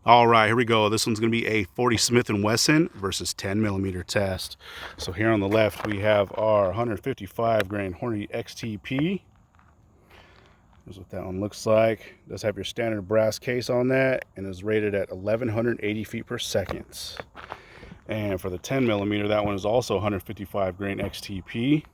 All right, here we go. This one's going to be a 40 Smith & Wesson versus 10mm test. So here on the left, we have our 155 grain Hornady XTP. Here's what that one looks like. It does have your standard brass case on that and is rated at 1180 feet per second. And for the 10mm, that one is also 155 grain XTP.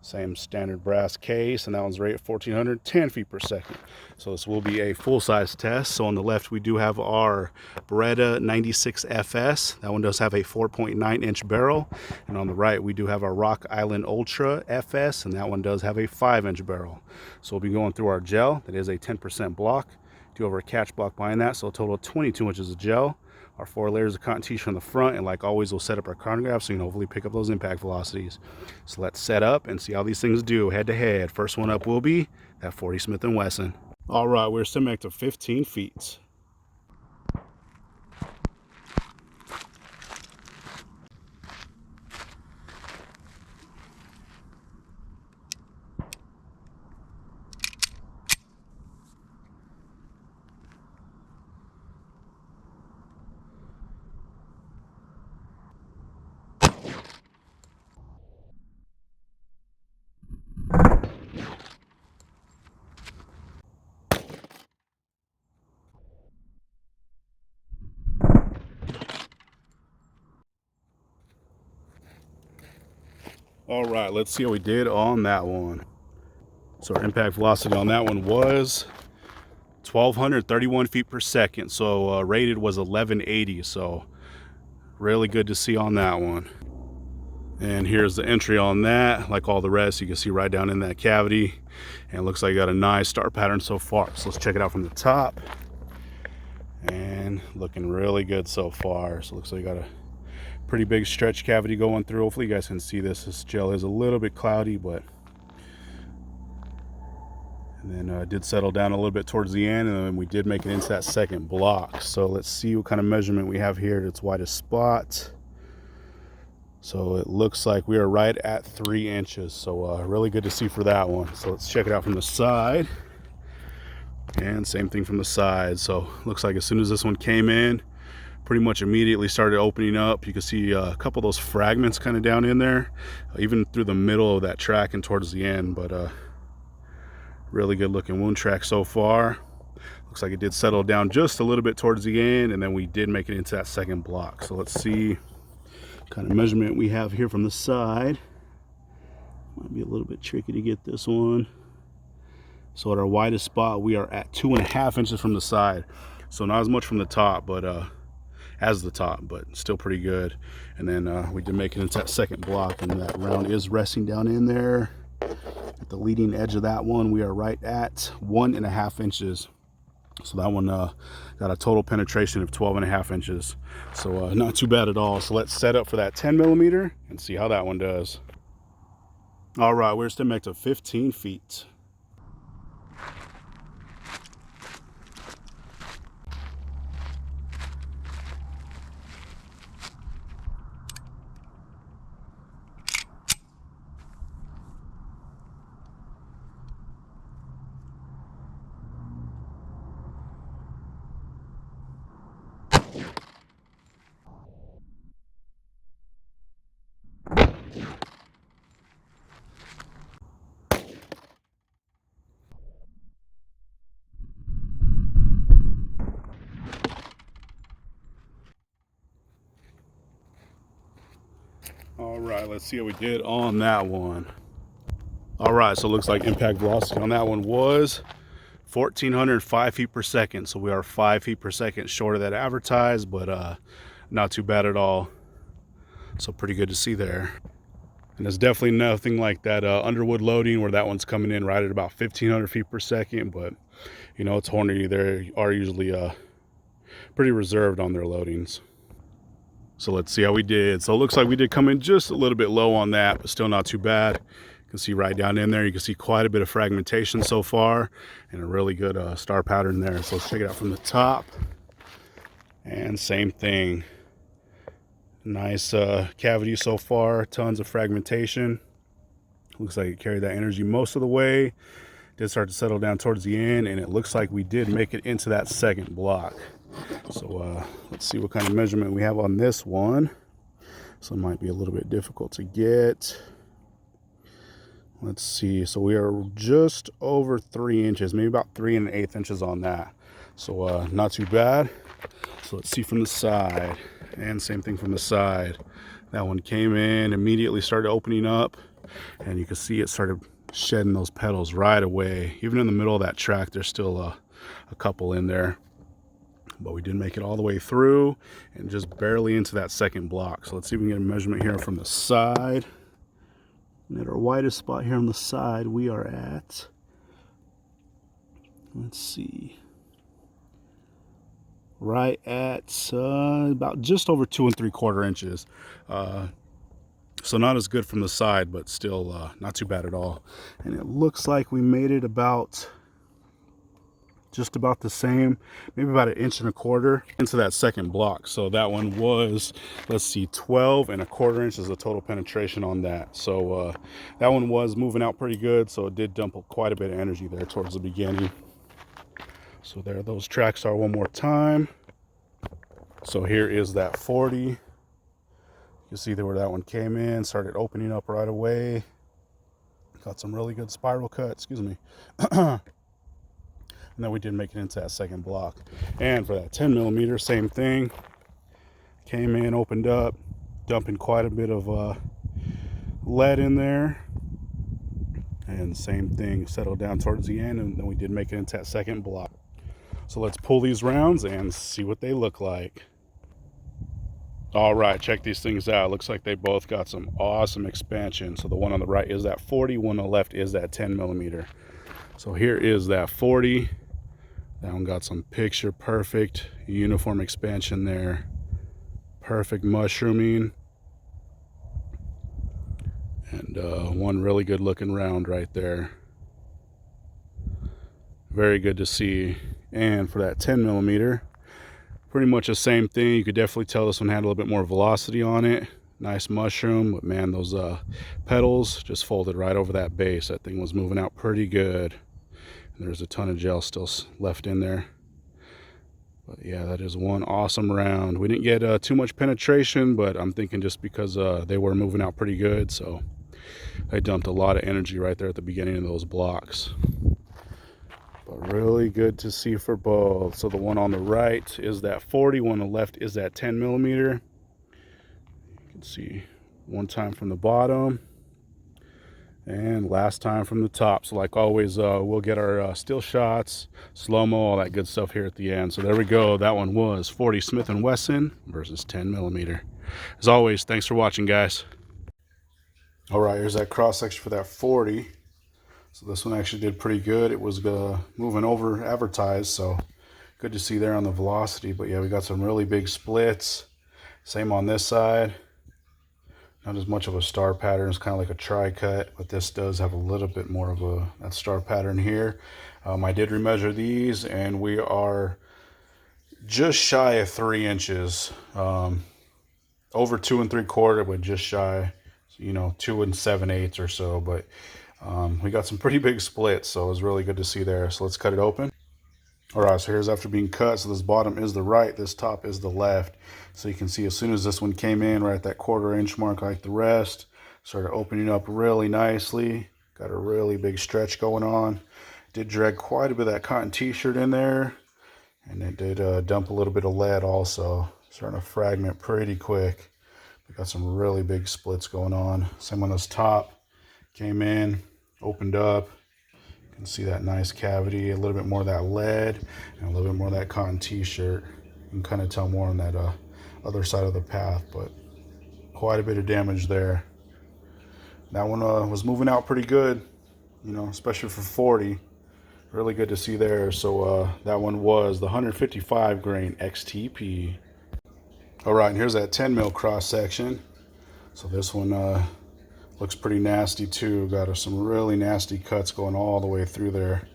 Same standard brass case, and that one's rated 1410 feet per second. So this will be a full-size test. So on the left, we do have our Beretta 96 FS. That one does have a 4.9-inch barrel. And on the right, we do have our Rock Island Ultra FS, and that one does have a 5-inch barrel. So we'll be going through our gel. That is a 10% block. Do over a catch block behind that, so a total of 22 inches of gel. Our 4 layers of cotton tissue on the front, and like always, we'll set up our chronograph so you can hopefully pick up those impact velocities. So let's set up and see how these things do head to head. First one up will be that 40 Smith & Wesson. All right, we're still back to 15 feet. All right, let's see how we did on that one. So our impact velocity on that one was 1,231 feet per second. So rated was 1180. So really good to see on that one. And here's the entry on that. Like all the rest, you can see right down in that cavity. And it looks like you got a nice star pattern so far. So let's check it out from the top. And looking really good so far. So it looks like you got a pretty big stretch cavity going through. Hopefully you guys can see this. This gel is a little bit cloudy, but and then did settle down a little bit towards the end, and then we did make it into that second block. So let's see what kind of measurement we have here at its widest spot. So it looks like we are right at 3 inches. So really good to see for that one. So let's check it out from the side. And same thing from the side. So looks like as soon as this one came in, pretty much immediately started opening up. You can see a couple of those fragments kind of down in there, even through the middle of that track and towards the end. But really good looking wound track so far. Looks like it did settle down just a little bit towards the end, and then we did make it into that second block. So let's see what kind of measurement we have here from the side. Might be a little bit tricky to get this one. So at our widest spot, we are at 2.5 inches from the side. So not as much from the top, but as the top, but still pretty good. And then we did make it into that second block, and that round is resting down in there. At the leading edge of that one, we are right at 1.5 inches. So that one got a total penetration of 12.5 inches. So not too bad at all. So let's set up for that 10mm and see how that one does. All right, we're still back to 15 feet. All right, let's see how we did on that one. All right, so it looks like impact velocity on that one was 1,405 feet per second. So we are 5 feet per second short of that advertised, but not too bad at all. So pretty good to see there. And it's definitely nothing like that Underwood loading where that one's coming in right at about 1,500 feet per second. But, you know, it's Hornady. They are usually pretty reserved on their loadings. So let's see how we did. So it looks like we did come in just a little bit low on that, but still not too bad. You can see right down in there, you can see quite a bit of fragmentation so far and a really good star pattern there. So let's check it out from the top. And same thing. Nice cavity so far, tons of fragmentation. Looks like it carried that energy most of the way. Did start to settle down towards the end, and it looks like we did make it into that second block. So let's see what kind of measurement we have on this one. So it might be a little bit difficult to get. Let's see. So we are just over 3 inches, maybe about 3 1/8 inches on that. So not too bad. So let's see from the side, and same thing from the side. That one came in, immediately started opening up, and you can see it started shedding those petals right away. Even in the middle of that track, there's still a couple in there. But we did make it all the way through and just barely into that second block. So let's see if we can get a measurement here from the side. And at our widest spot here on the side, we are at, let's see, right at about just over 2 3/4 inches. So not as good from the side, but still not too bad at all. And it looks like we made it about just about the same, maybe about 1 1/4 inches into that second block. So that one was, let's see, 12 1/4 inches of total penetration on that. So that one was moving out pretty good, so it did dump quite a bit of energy there towards the beginning. So there those tracks are one more time. So here is that 40. You can see there where that one came in, started opening up right away. Got some really good spiral cut, excuse me. And then we did make it into that second block. And for that 10mm, same thing. Came in, opened up, dumping quite a bit of lead in there. And same thing, settled down towards the end, and then we did make it into that second block. So let's pull these rounds and see what they look like. All right, check these things out. Looks like they both got some awesome expansion. So the one on the right is that 40, one on the left is that 10mm. So here is that 40. That one got some picture perfect uniform expansion there. Perfect mushrooming. And one really good looking round right there. Very good to see. And for that 10mm, pretty much the same thing. You could definitely tell this one had a little bit more velocity on it. Nice mushroom, but man, those petals just folded right over that base. That thing was moving out pretty good. And there's a ton of gel still left in there. But yeah, that is one awesome round. We didn't get too much penetration, but I'm thinking just because they were moving out pretty good. So I dumped a lot of energy right there at the beginning of those blocks. But really good to see for both. So the one on the right is that 40, one on the left is that 10mm. You can see one time from the bottom and last time from the top. So like always, we'll get our still shots, slow-mo, all that good stuff here at the end. So there we go. That one was 40 Smith & Wesson versus 10mm. As always, thanks for watching, guys. All right, here's that cross section for that 40. So this one actually did pretty good. It was moving over advertised, so good to see there on the velocity. But yeah, we got some really big splits. Same on this side. Not as much of a star pattern. It's kind of like a tri-cut, but this does have a little bit more of that star pattern here. I did remeasure these, and we are just shy of 3 inches. Over 2 3/4, but just shy, 2 7/8 or so. But we got some pretty big splits, so it was really good to see there. So let's cut it open. All right, so here's after being cut. So this bottom is the right, this top is the left. So you can see as soon as this one came in right at that 1/4 inch mark like the rest, started opening up really nicely. Got a really big stretch going on. Did drag quite a bit of that cotton t-shirt in there. And it did dump a little bit of lead also. Starting to fragment pretty quick. We got some really big splits going on. Same on this top. Came in, opened up. You can see that nice cavity, a little bit more of that lead, and a little bit more of that cotton t-shirt. You can kind of tell more on that other side of the path, but quite a bit of damage there. That one was moving out pretty good, especially for 40. Really good to see there. So that one was the 155 grain XTP. All right, and here's that 10mm cross section. So this one looks pretty nasty too. Got some really nasty cuts going all the way through there.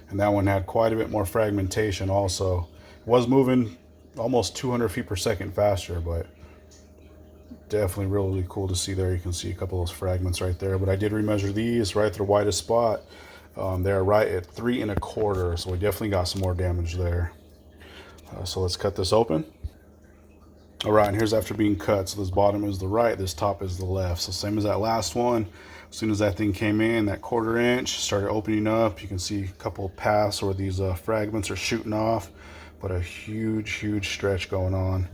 And that one had quite a bit more fragmentation also. It was moving almost 200 feet per second faster, but definitely really cool to see there. You can see a couple of those fragments right there. But I did remeasure these right at their widest spot. They're right at 3 1/4, so we definitely got some more damage there. So let's cut this open. All right, and here's after being cut. So this bottom is the right, this top is the left. So same as that last one. As soon as that thing came in, that 1/4 inch started opening up. You can see a couple of paths where these fragments are shooting off, but a huge stretch going on.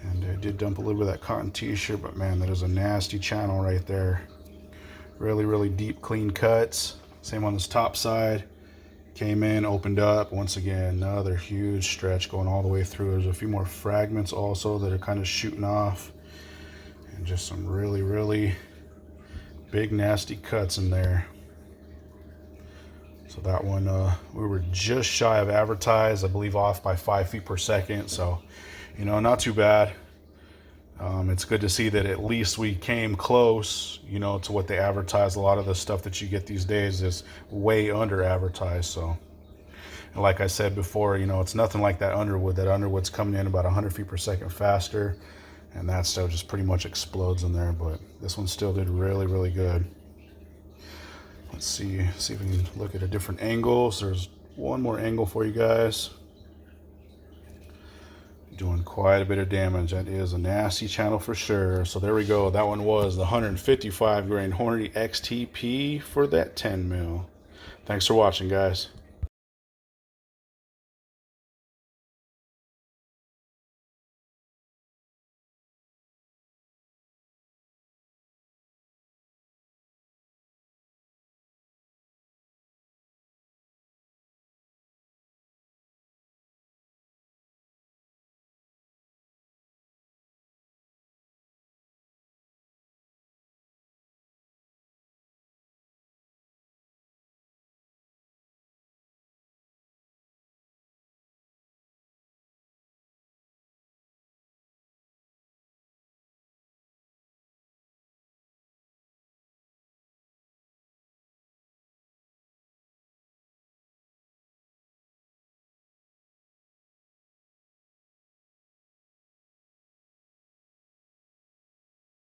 And I did dump a little bit of that cotton t-shirt, but man, that is a nasty channel right there. Really deep, clean cuts. Same on this top side. Came in, opened up. Once again, another huge stretch going all the way through. There's a few more fragments also that are kind of shooting off. And just some really big, nasty cuts in there. So that one, we were just shy of advertised, I believe off by 5 feet per second. So, you know, not too bad. It's good to see that at least we came close, you know, to what they advertise. A lot of the stuff that you get these days is way under advertised. So, and like I said before, you know, it's nothing like that Underwood. That Underwood's coming in about 100 feet per second faster, and that stuff just pretty much explodes in there. But this one still did really good. Let's see if we can look at a different angle. So there's one more angle for you guys. Doing quite a bit of damage. That is a nasty channel for sure. So there we go. That one was the 155 grain Hornady XTP for that 10 mil. Thanks for watching, guys.